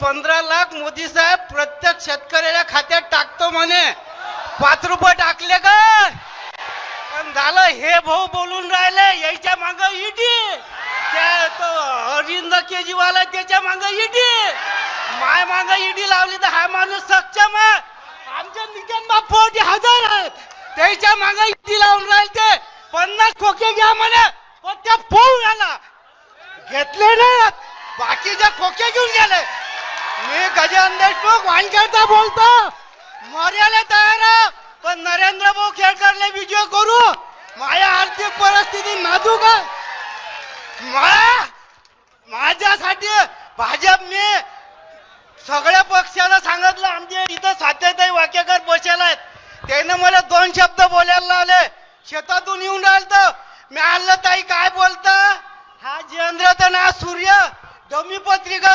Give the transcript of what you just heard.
15 लाख मोदी साहेब प्रत्येक शेतकऱ्याच्या खात्यात टाकतो म्हणे. 5 रुपये टाकले का? पण झालं हे भाऊ बोलून राहिले याच्या माग ईडी, त्या तो अरविंद केजरीवाल त्याच्या माग ईडी, माय माग ईडी लावली तर हा माणूस सक्षम आहे. आमच्या नितीन बापू हजार आहेत त्याच्या माग ईडी लावून राहिले. ते 50 खोके घ्या म्हणे पण त्या पोहू झाला घेतले नाही, बाकीचे खोके घेऊन गेले. मी गजानन देशमुख वानखेडचा बोलतो, मर्याला तयार आहे पण नरेंद्र भाऊ खेळकरले विजय करू. माझ्या आर्थिक परिस्थिती नाजूक आहे. माझ्यासाठी भाजपने सगळ्या पक्षाला सांगितलं. आमच्या इथं सात्यताई वाकेकर बसेल आहेत, त्याने मला 2 शब्द बोलायला लावले. शेतातून येऊन राहिलं मी आलं ताई काय बोलता, हा जयेंद्र तर ना सूर्य डमी पत्रिका